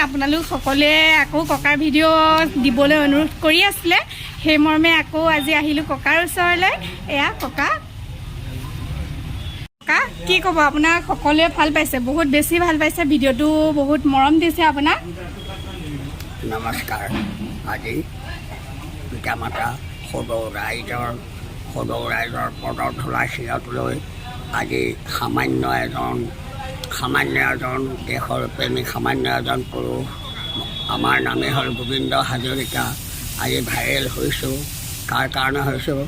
আপোনালোক সকলোৱে আকৌ ককাৰ ভিডিঅ' দিবলৈ অনুৰোধ কৰি আছিলে সেই মৰ্মে আকৌ আজি আহিলোঁ ককাৰ ওচৰলৈ এয়া ককা ককা কি ক'ব আপোনাক সকলোৱে ভাল পাইছে বহুত বেছি ভাল পাইছে ভিডিঅ'টো বহুত মৰম দিছে আপোনাক নমস্কাৰ আজি পিতামাতা সদৌ ৰাইজৰ পদৰ ধূলা শিৰত লৈ আজি সামান্য এজন দেশৰ প্ৰেমিক সামান্য এজন পুৰুষ আমাৰ নামেই হ'ল গোবিন্দ হাজৰিকা আজি ভাইৰেল হৈছোঁ কাৰ কাৰণে হৈছোঁ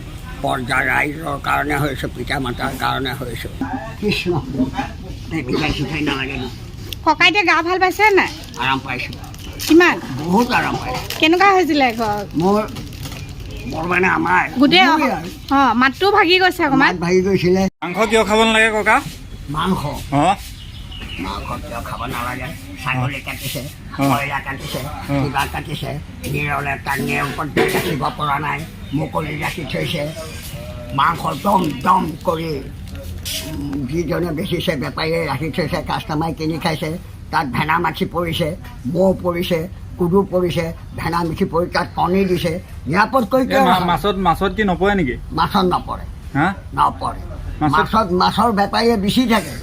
পৰ্যাৰ ৰাইজৰ কাৰণে হৈছোঁ পিতা মাতাৰ কাৰণে হৈছোঁ কৃষ্ণ মিঠাই চিঠাই নালাগে ককা এতিয়া গা ভাল পাইছে নাই আৰাম পাইছোঁ কিমান বহুত আৰাম পাইছোঁ কেনেকুৱা হৈছিলে মোৰ মানে আমাৰ গোটেই মাতটো ভাগি গৈছে অকণমান ভাগি গৈছিলে মাংস কিয় খাব নালাগে ককা মাংস অঁ মাংস কিয় খাব নালাগে ছাগলী কাটিছে কয়লা কাটিছে কিবা কাটিছে নিৰলে তাক ওপৰত ৰাখিব পৰা নাই মুকলি ৰাখি থৈছে মাংস দম দম কৰি যিজনে বেচিছে বেপাৰীয়ে ৰাখি থৈছে কাষ্টমাৰে কিনি খাইছে তাত ভেনা মাখি পৰিছে মৌ পৰিছে কুদু পৰিছে ভেনা মিঠি পৰি তাত কণী দিছে নিৰাপদ কৰি মাছত কি নপৰে নেকি মাছত নপৰে নপৰে মাছৰ বেপাৰীয়ে বেছি থাকে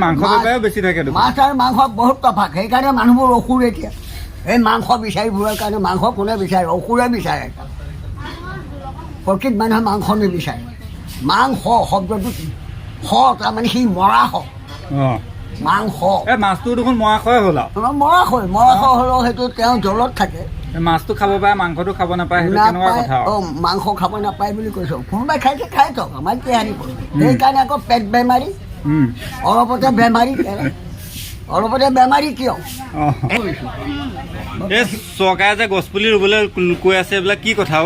মাংস বেপাৰীও বেছি থাকে মাছ আৰু মাংস বহুত তফাত সেইকাৰণে মানুহবোৰ অসুৰ এতিয়া এই মাংস বিচাৰিবোৰৰ কাৰণে মাংস কোনে বিচাৰে অসুৰে বিচাৰে প্ৰকৃত মানুহে মাংস নিবিচাৰে মাংস শব্দটো তাৰমানে সি মৰা মাংস মাছটো দেখোন মৰাশয় হ'ল আৰু মৰাশয় হ'লেও সেইটো তেওঁ জলত থাকে মাছটো খাব পাৰে মাংসটো খাব নাপায় মাংস খাব নাপায় বুলি কৈছোঁ কোনোবাই খাইছে খাই থওক আমাৰ কি হাৰিব সেইকাৰণে আকৌ পেট বেমাৰী অলপতে বেমাৰী কিয় এই চৰকাৰে যে গছপুলি ৰুবলৈ কৈ আছে এইবিলাক কি কথা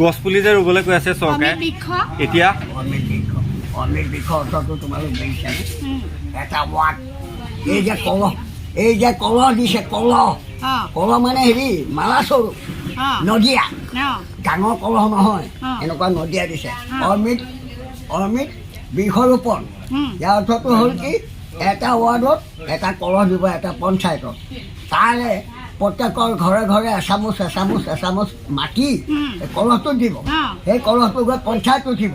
গছপুলি যে ৰুবলৈ কৈ আছে চৰকাৰে এতিয়া অমৃত বৃক্ষৰ অৰ্থটো তোমালোক দেখিছানে এটা ৱাট এই যে কলহ দিছে কলহ মানে হেৰি মালা স্বৰূপ নদীয়া ডাঙৰ কলহ নহয় এনেকুৱা নদীয়া দিছে অমৃত বৃক্ষৰোপণ ইয়াৰ অৰ্থটো হ'ল কি এটা ৱাৰ্ডত এটা কলহ দিব এটা পঞ্চায়তত তাৰে প্ৰত্যেকৰ ঘৰে ঘৰে এচামুচ মাটি কলহটো দিব সেই কলহটো গৈ পঞ্চায়ত উঠিব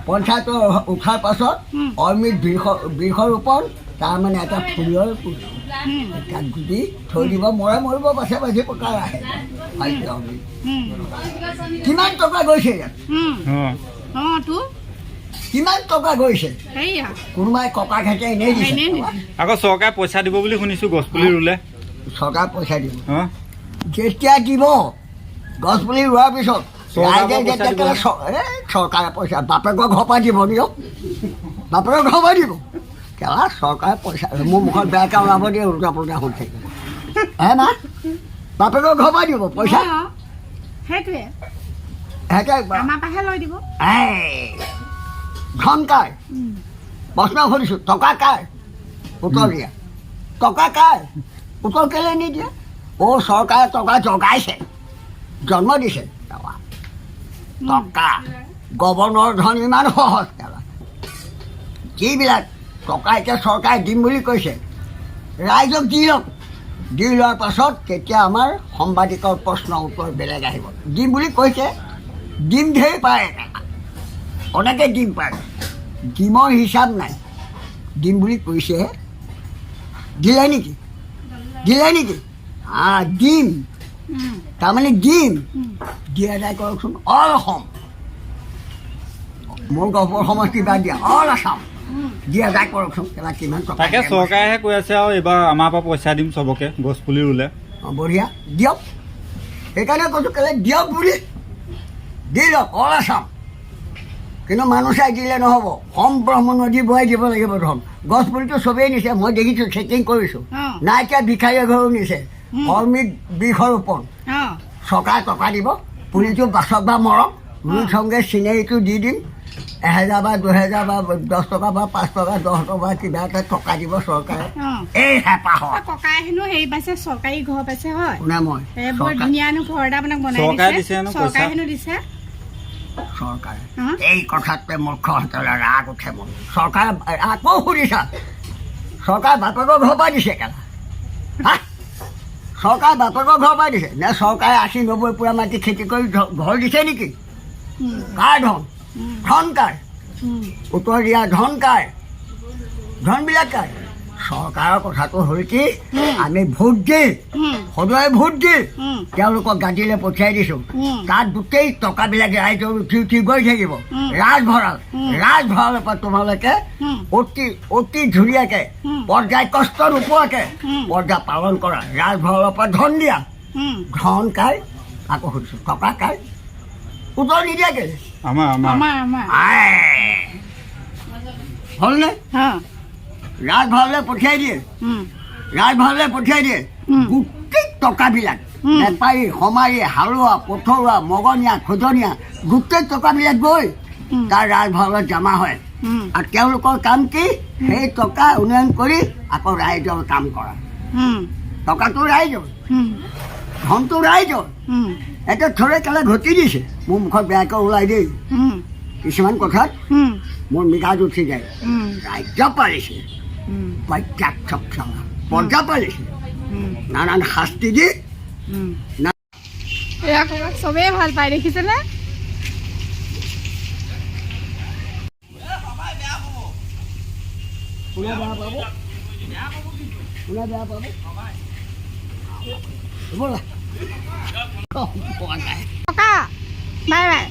পঞ্চায়ত উঠাৰ পাছত অমৃত বৃক্ষৰোপণ তাৰমানে এটা ফুলৰ তাত গুটি থৈ দিব মৰিব পাছে পকাৰ আহে কিমান টকা গৈছে ইয়াত কিমান টকা গৈছে কোনোবাই ককা ঘাটে এনেই দিছে আকৌ চৰকাৰে পইচা দিব বুলি শুনিছোঁ গছপুলি ৰুলে চৰকাৰে পইচা দিব যেতিয়া দিব গছপুলি ৰোৱাৰ পিছত ৰাইজে যেতিয়া চৰকাৰে পইচা বাপেকৰ ঘৰৰ পৰা দিব দিয়ক বাপেকৰ ঘৰৰ পৰা দিব কেলা চৰকাৰে পইচা মোৰ মুখত বেয়াকৈ ওলাব দিয়ে উল্টা পুল্টা হৈ থাকিব মা বাপেকৰ ঘৰৰ পৰা দিব পইচা ধন কাৰ প্ৰশ্ন সুধিছোঁ টকা কাৰ উত্তৰ দিয়া টকা কাৰ উত্তৰ কেলৈ নিদিয়ে চৰকাৰে টকা জগাইছে জন্ম দিছে টকা গৱৰ্ণৰ ধন ইমান সহজ যিবিলাক টকা এতিয়া চৰকাৰে দিম বুলি কৈছে ৰাইজক দি লোৱাৰ পাছত তেতিয়া আমাৰ সাংবাদিকৰ প্ৰশ্ন উত্তৰ বেলেগ আহিব দিম বুলি কৈছে ডিম ঢেৰ পাৰে অনেকে ডিম পাৰে ডিমৰ হিচাপ নাই দিম বুলি কৈছেহে দিলে নেকি ডিম তাৰমানে ডিম দি আদায় কৰকচোন অল অসম মোৰ গহপুৰ সমষ্টি বাদ দিয়া অল আছাম দি আদায় কৰকচোন কিমান তাকে চৰকাৰেহে কৈ আছে আৰু এইবাৰ আমাৰ পৰা পইচা দিম চবকে গছপুলি ৰুলে বঢ়িয়া দিয়ক সেইকাৰণে কৈছোঁ কেলৈ দিয়ক বুলি দি লওক অল আছাম কিন্তু মানুহ চাই দিলে নহ'ব সম্পূৰ্ণ নদী বহাই দিব লাগিব ধৰক গছপুলিটো চবেই নিছে মই দেখিছোঁ চেকিং কৰিছোঁ নাইকিয়া ভিক্ষাৰী ঘৰো নিছে অমৃত বৃক্ষৰোপণ চৰকাৰে টকা দিব পুলিটো বাচক বা মৰক ৰুই সংগে চিনেৰীটো দি দিম 1000 বা 2000 বা 10 টকা বা 5 টকা 10 টকা কিবা এটা টকা দিব চৰকাৰে এই হেঁপাহত ককাই হেনো হেৰি পাইছে চৰকাৰী ঘৰ পাইছে হয় কোনে মই ধুনীয়া ঘৰ এটা আপোনাক বনাই দিছে চৰকাৰে হেনো দিছে চৰকাৰে এই কথাতে মুখ্যমন্ত্ৰীলৈ ৰাগ উঠে মোৰ চৰকাৰে আকৌ সুধিছা চৰকাৰ বাপেকৰ ঘৰৰ পৰা দিছে কেলা হা চৰকাৰ বাপেকৰ ঘৰৰ পৰা দিছে নে চৰকাৰে 80-90 পুৰা মাটি খেতি কৰি ঘৰ দিছে নেকি কাৰ ধন ধন কাৰ উত্তৰ দিয়া ধন কাৰ ধনবিলাক কাৰ চৰকাৰৰ কথাটো হ'ল কি আমি ভোট দি সদয়ে ভোট দি তেওঁলোকক গাদীলৈ পঠিয়াই দিছোঁ তাত গোটেই টকাবিলাক ৰাইজৰ উঠি উঠি গৈ থাকিব ৰাজভঁৰালৰ পৰা তোমালোকে অতি ধুনীয়াকৈ পৰ্যায় কষ্ট নোপোৱাকৈ পৰ্যায় পালন কৰা ৰাজভঁৰালৰ পৰা ধন দিয়া ধন কাৰ আকৌ সুধিছোঁ টকা কাৰ উত্তৰ নিদিয়াকৈ হ'লনে ৰাজভঁৰালৈ পঠিয়াই দিয়ে গোটেই টকাবিলাক বেপাৰী সমাৰী হালোৱা পথৰুৱা মগনীয়া খোজনীয়া গোটেই টকাবিলাক গৈ তাৰ ৰাজভঁৰালত জমা হয় আৰু তেওঁলোকৰ কাম কি সেই টকা উন্নয়ন কৰি আকৌ ৰাইজৰ কাম কৰা টকাটো ৰাইজৰ ধনটো ৰাইজৰ এতিয়া থৰে কেলে ঘটি দিছে মোৰ মুখত বেয়াকৈ ওলাই দেই কিছুমান কথাত মোৰ মিগাজ উঠি যায় ৰাজ্য পাৰিছে পৰ্যা পাৰিছে নানান শাস্তি দি এয়া ককাক চবেই ভাল পায় দেখিছেনে ককা বাই বাই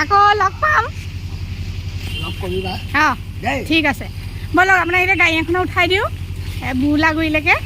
আকৌ লগ পাম অঁ ঠিক আছে ব'লক আপোনাক এতিয়া গাড়ী এখন উঠাই দিওঁ বুঢ়লাগুৰিলৈকে